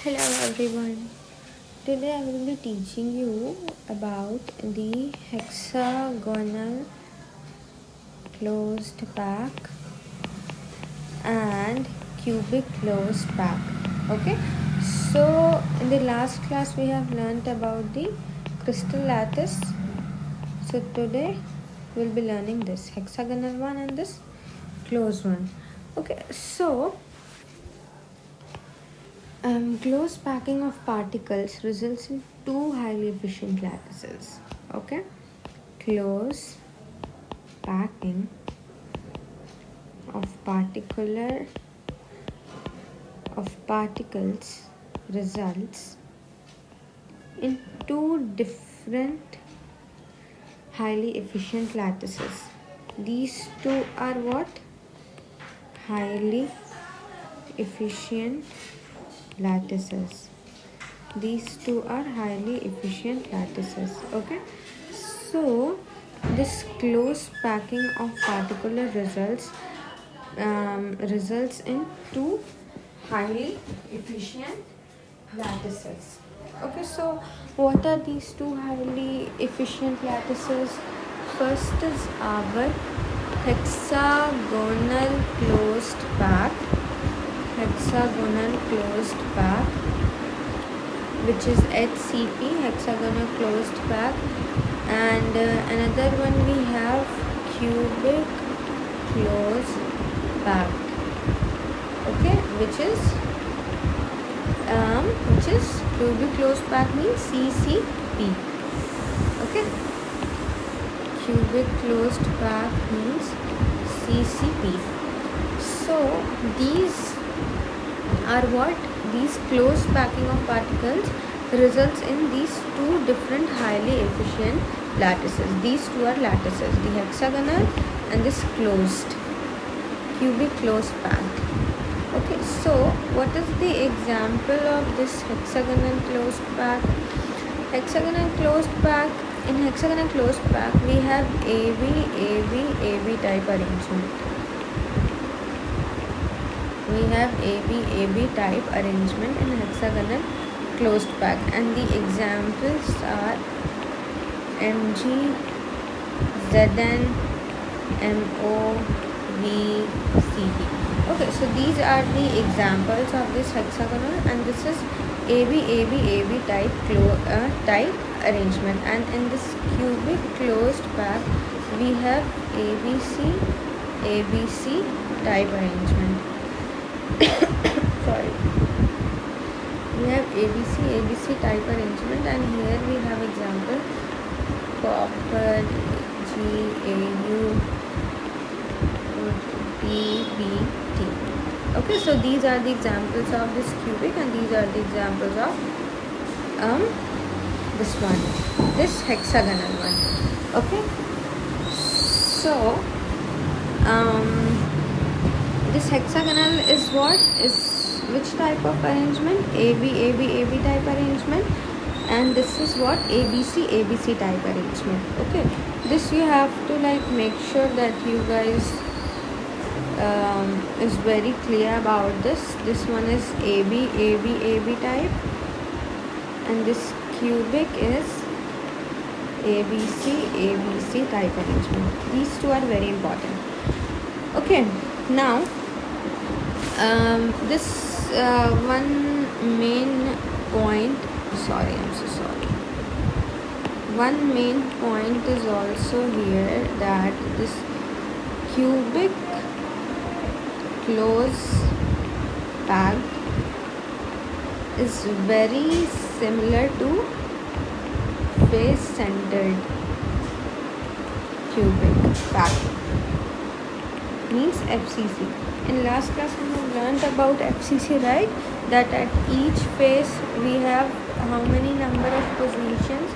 Hello everyone. Today I will be teaching you about the hexagonal closed pack and cubic closed pack. Okay, so in the last class we have learnt about the crystal lattice. So today we'll be learning this hexagonal one and this closed one. Okay, so close packing of particles results in two highly efficient lattices. Okay, close packing of particles results in two different highly efficient lattices. These two are what? Highly efficient lattices. These two are highly efficient lattices. Okay, so this close packing of particular results in two highly efficient lattices. Okay, so what are these two highly efficient lattices? First is our hexagonal closed pack, which is HCP, hexagonal closed pack, and another one we have cubic closed pack. Okay, which is cubic closed pack means CCP. Okay, cubic closed pack means CCP. So these are what? These close packing of particles results in these two different highly efficient lattices. These two are lattices, the hexagonal and this closed cubic closed pack. Okay, so what is the example of this hexagonal closed pack? Hexagonal closed pack. In hexagonal closed pack we have AB, AB, AB type arrangement. We have AB, AB type arrangement in hexagonal closed pack, and the examples are Mg, Zn, Mo, V, Cd. Okay, so these are the examples of this hexagonal, and this is AB, AB, AB type arrangement, and in this cubic closed pack we have ABC, ABC type arrangement. Sorry, we have ABC type arrangement, and here we have example copper, GAU, PBT. Okay, so these are the examples of this cubic, and these are the examples of this one, this hexagonal one. Okay, so this hexagonal is what? Is which type of arrangement? AB, AB, AB type arrangement, and this is what? ABC, ABC type arrangement. Okay, this you have to make sure that you guys is very clear about this. This one is AB, AB, AB type, and this cubic is ABC, ABC type arrangement. These two are very important. Okay, now this one main point, one main point is also here, that this cubic close pack is very similar to face centered cubic pack, means FCC. In last class we have learnt about FCC, right? That at each face we have how many number of positions?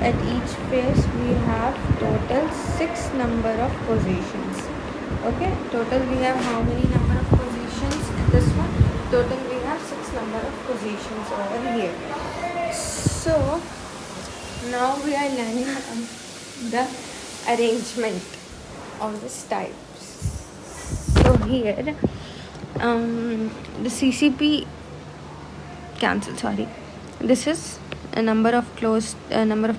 At each face we have total 6 number of positions. Okay, total we have how many number of positions in this one? Total we have 6 number of positions over here. So now we are learning the arrangement of this type. So here the CCP cancel, sorry. This is a number of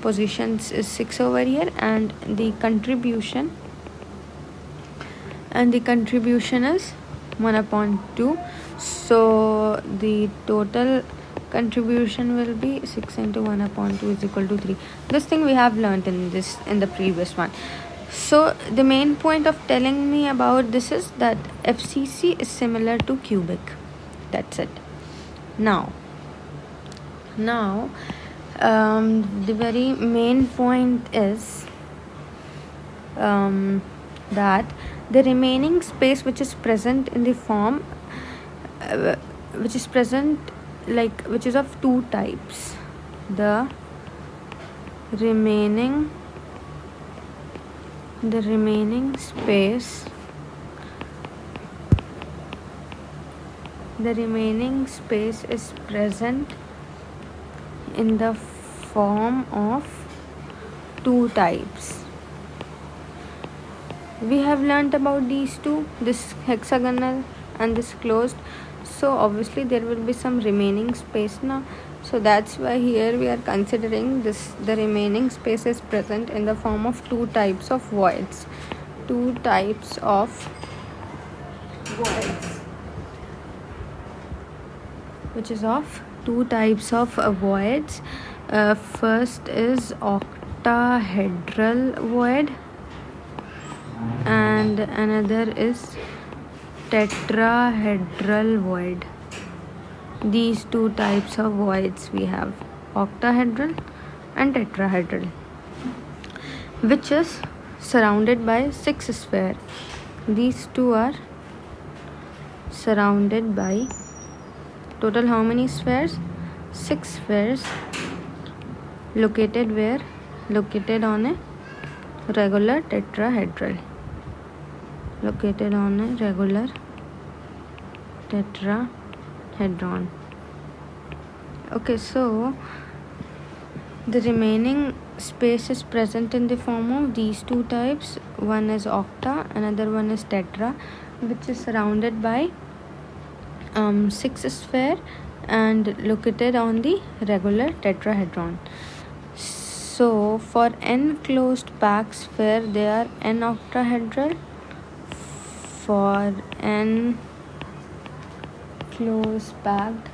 positions is 6 over here, and the contribution is 1/2. So the total contribution will be 6 into 1/2 is equal to 3. This thing we have learnt in the previous one. So the main point of telling me about this is that FCC is similar to cubic. That's it. Now the very main point is that the remaining space which is present in the form which is of two types. The remaining space is present in the form of two types. We have learnt about these two, this hexagonal and this closed. So obviously there will be some remaining space now. So that's why here we are considering this. The remaining space is present in the form of two types of voids. Which is of two types of voids. First is octahedral void, and another is tetrahedral void. These two types of voids we have, octahedral and tetrahedral, which is surrounded by 6 spheres. These two are surrounded by total how many spheres? 6 spheres. Located where? Located on a regular tetrahedral. Okay, so the remaining space is present in the form of these two types. One is octa, another one is tetra, which is surrounded by 6 spheres and located on the regular tetrahedron. So for n closed packed sphere, they are n octahedral. For n closed packed,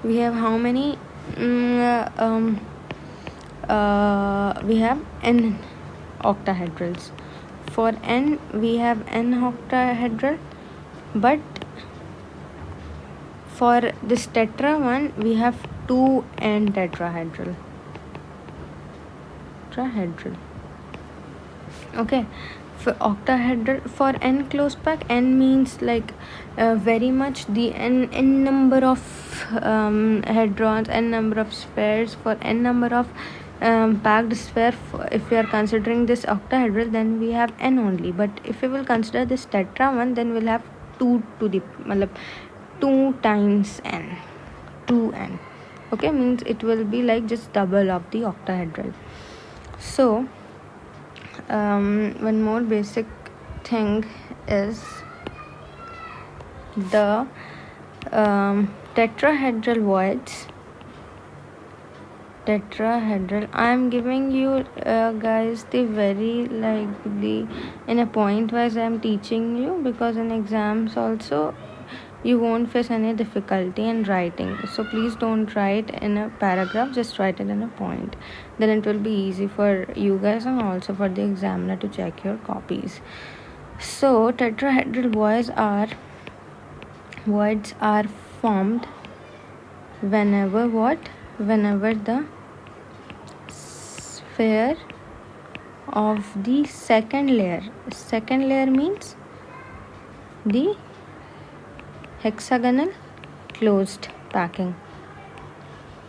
we have how many? We have n octahedrals. For n, we have n octahedral, but for this tetra one, we have 2n tetrahedral. Okay, for octahedral, for n closed pack, n means very much the n number of hadrons, n number of spheres. For n number of packed sphere, if we are considering this octahedral, then we have n only. But if we will consider this tetra one, then we'll have 2 times n, 2n. Okay, means it will be like just double of the octahedral. So one more basic thing is the tetrahedral voids. I am giving you guys the very in a point wise I am teaching you, because in exams also you won't face any difficulty in writing. So please don't write in a paragraph, just write it in a point. Then it will be easy for you guys and also for the examiner to check your copies. So tetrahedral voids are formed whenever the sphere of the second layer means the hexagonal closed packing.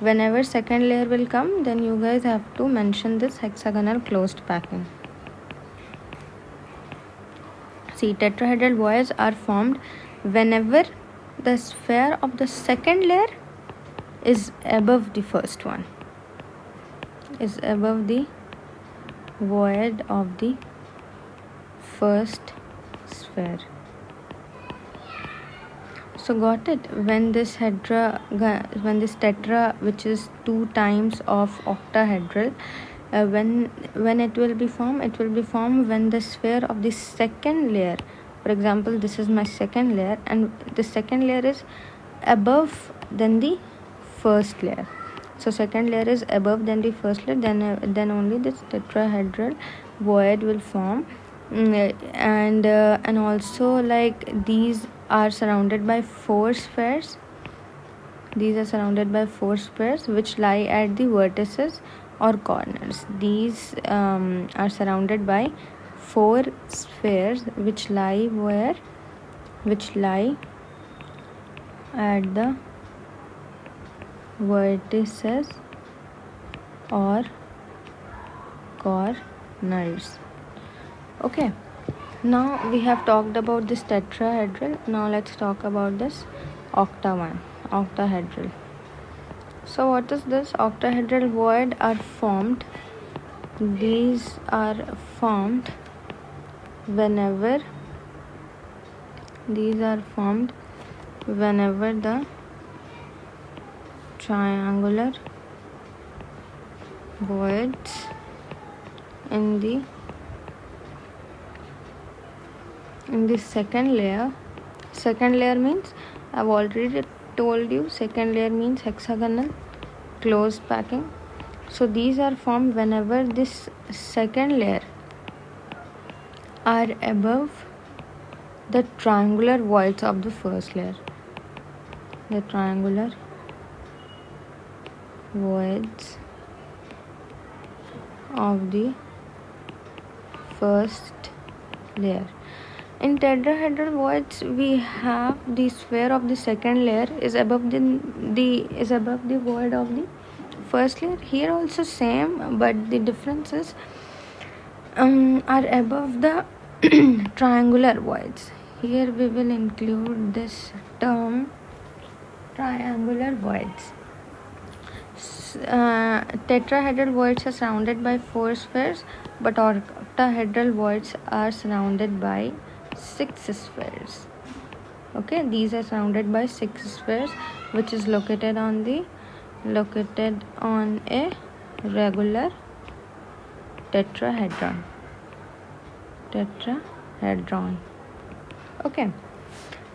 Whenever second layer will come, then you guys have to mention this hexagonal closed packing. See, tetrahedral voids are formed whenever the sphere of the second layer is above the first one, is above the void of the first sphere. So So got it? When this tetra, which is 2 times of octahedral, when it will be formed when the sphere of the second layer, for example, this is my second layer, and the second layer is above than the first layer. So second layer is above than the first layer, then only this tetrahedral void will form. And also, like, these are surrounded by 4 spheres. These are surrounded by 4 spheres which lie at the vertices or corners. These are surrounded by 4 spheres which lie at the vertices or corners. Okay, now we have talked about this tetrahedral. Now let's talk about this octahedral. So what is this? Octahedral void are formed. These are formed whenever the triangular voids in the second layer. Second layer means, I've already told you, second layer means hexagonal closed packing. So these are formed whenever this second layer are above the triangular voids of the first layer. The triangular voids of the first layer. In tetrahedral voids, we have the sphere of the second layer is above the void of the first layer. Here also same, but the difference is are above the triangular voids. Here we will include this term, triangular voids. Tetrahedral voids are surrounded by 4 spheres, but octahedral voids are surrounded by 6 spheres. Okay, these are surrounded by 6 spheres, which is located on a regular tetrahedron. Okay,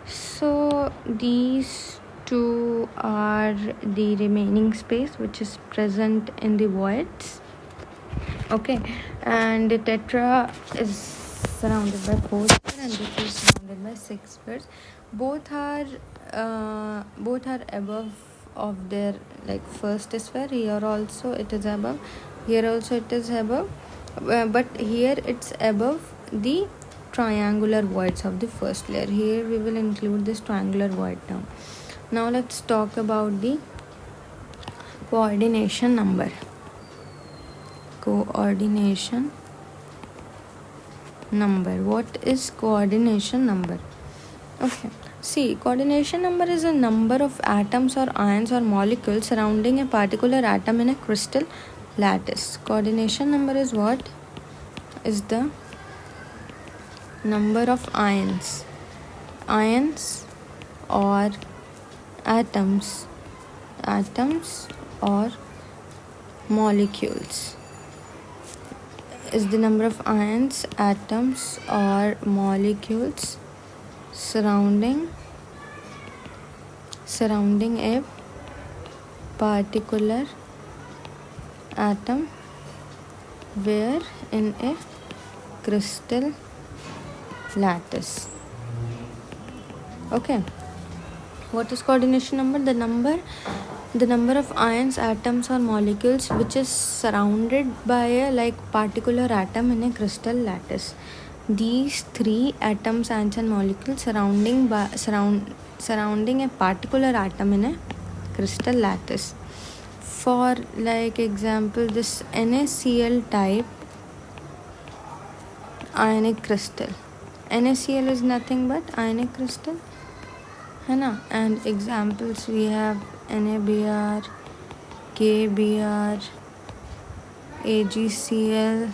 so these two are the remaining space which is present in the voids. Okay, and the tetra is surrounded by 4 spheres and this is surrounded by 6 spheres. Both are above of their first sphere. Here also it is above, here also it is above, but here it's above the triangular voids of the first layer. Here we will include this triangular void term. Now let's talk about the coordination number. Coordination number. What is coordination number? Okay, see, coordination number is a number of atoms or ions or molecules surrounding a particular atom in a crystal lattice. Coordination number is what? Is the number of ions or atoms or molecules. Is the number of ions, atoms or molecules surrounding a particular atom where in a crystal lattice. Okay, what is coordination number? The number of ions, atoms or molecules which is surrounded by a particular atom in a crystal lattice. These 3 atoms, ions and molecules surrounding a particular atom in a crystal lattice. For example, this NaCl type ionic crystal. NaCl is nothing but ionic crystal, and examples we have NaBr, KBr, AgCl,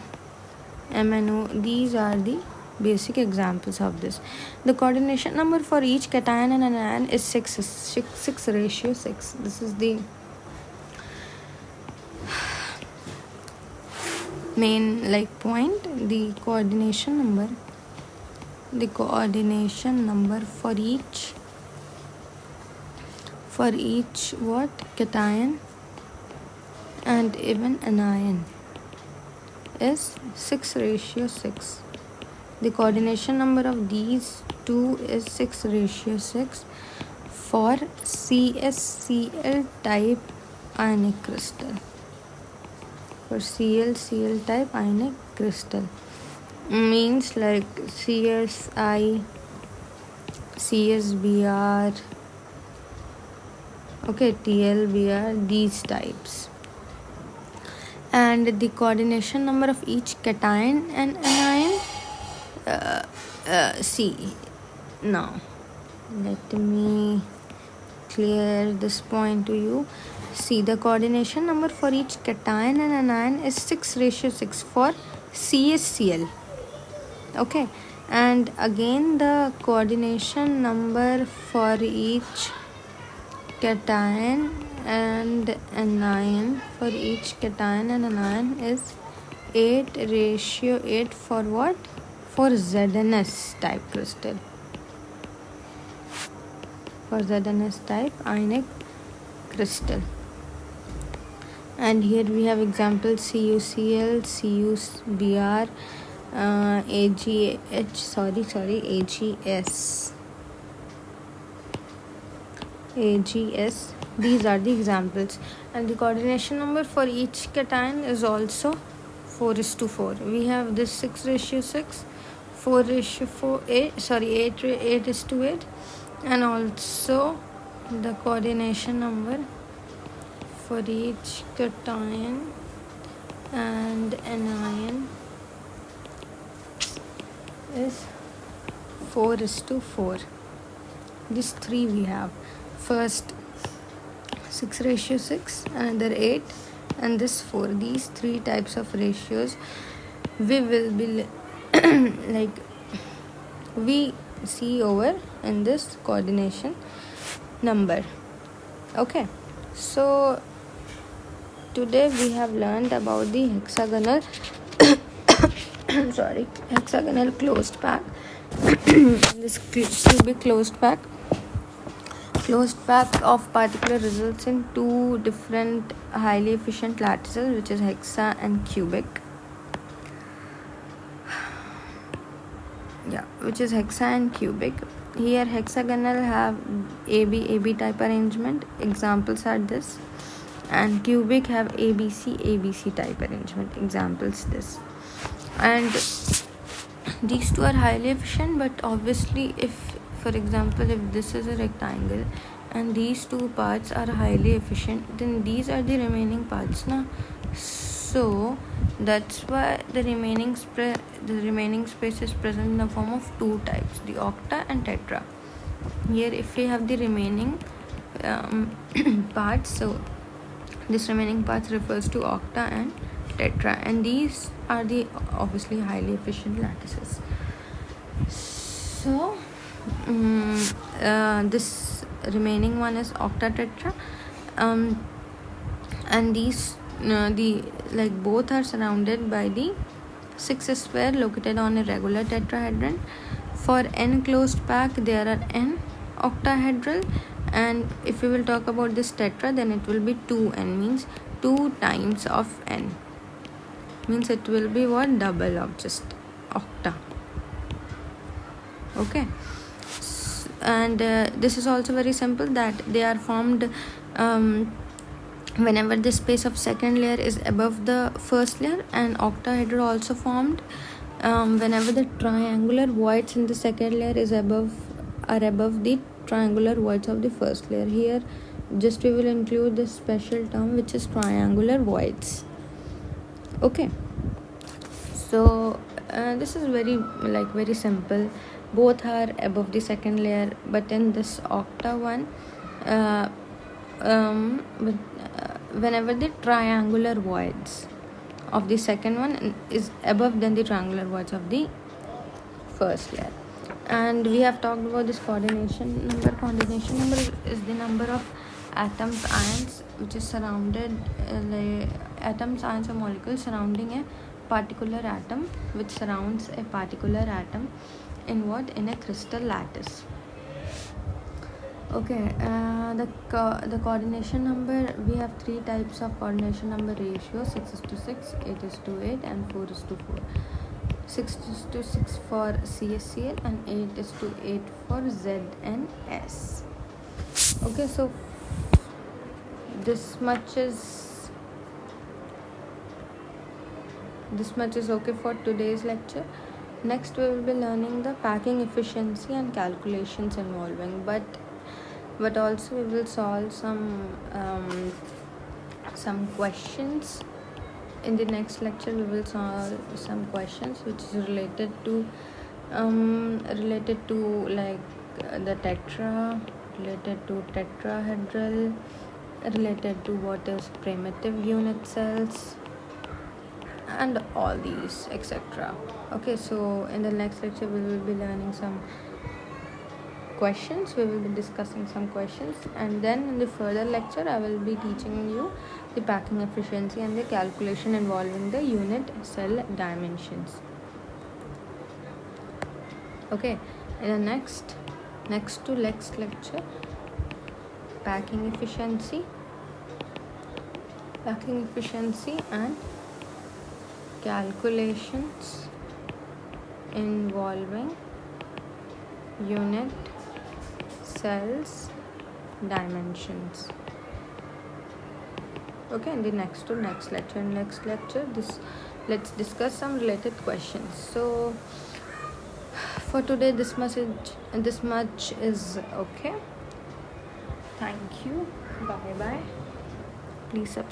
MnO. These are the basic examples of this. The coordination number for each cation and anion is 6:6. This is the main point. The coordination number for each what cation and even anion is 6:6. The coordination number of these two is 6:6 for CsCl type ionic crystal. For Cl type ionic crystal means like CSI, CSBr, TLBr, these types. And the coordination number of each cation and anion, see, now let me clear this point to you. See, the coordination number for each cation and anion is 6:6 for CSCl. Okay, and again the coordination number for each cation and anion is 8:8 for what? For ZNS type crystal. For ZNS type ionic crystal. And here we have examples CuCl, CuBr, AGS. These are the examples. And the coordination number for each cation is also 4:4. We have this 6:6, 4:4, 8:8, and also the coordination number for each cation and anion is 4:4. These three we have. First 6:6, another 8, and this 4. These three types of ratios we will be we see over in this coordination number. Okay, so today we have learned about the hexagonal hexagonal closed pack. This cubic closed pack of particular results in two different highly efficient lattices, which is hexa and cubic. Which is hexa and cubic. Here hexagonal have AB type arrangement. Examples are this. And cubic have ABC type arrangement. Examples this. And these two are highly efficient, but obviously if, for example, if this is a rectangle and these two parts are highly efficient, then these are the remaining parts now. So that's why the remaining space is present in the form of two types, the octa and tetra. Here if we have the remaining parts, so this remaining parts refers to octa and tetra, and these are the obviously highly efficient lattices. So this remaining one is octa tetra, and these both are surrounded by the 6 square located on a regular tetrahedron. For n closed pack there are n octahedral, and if we will talk about this tetra, then it will be 2n, means 2 times of n, means it will be what? Double of just octa. Okay, and this is also very simple, that they are formed whenever the space of second layer is above the first layer, and octahedral also formed whenever the triangular voids in the second layer are above the triangular voids of the first layer. Here just we will include this special term, which is triangular voids. Okay, so this is very simple. Both are above the second layer, but in this octa one, whenever the triangular voids of the second one is above than the triangular voids of the first layer. And we have talked about this coordination number. Coordination number is the number of atoms, ions, which is surrounded atoms, ions or molecules surrounding a particular atom, which surrounds a particular atom in a crystal lattice. Okay, the coordination number, we have three types of coordination number ratio: 6:6, 8:8, and 4:4. 6:6 for CSCL and 8:8 for ZNS. Okay, so this much is okay for today's lecture. Next, we will be learning the packing efficiency and calculations involving, but also we will solve some questions. In the next lecture, we will solve some questions which is related to like the tetra, related to tetrahedral, related to what is primitive unit cells, and all these, etc. Okay, so in the next lecture, we will be learning some questions. We will be discussing some questions, and then in the further lecture I will be teaching you the packing efficiency and the calculation involving the unit cell dimensions. Okay, in the next lecture, packing efficiency and calculations involving unit cells dimensions. Okay, in the next lecture, let's discuss some related questions. So for today, this much is okay. Thank you. Bye. Please subscribe.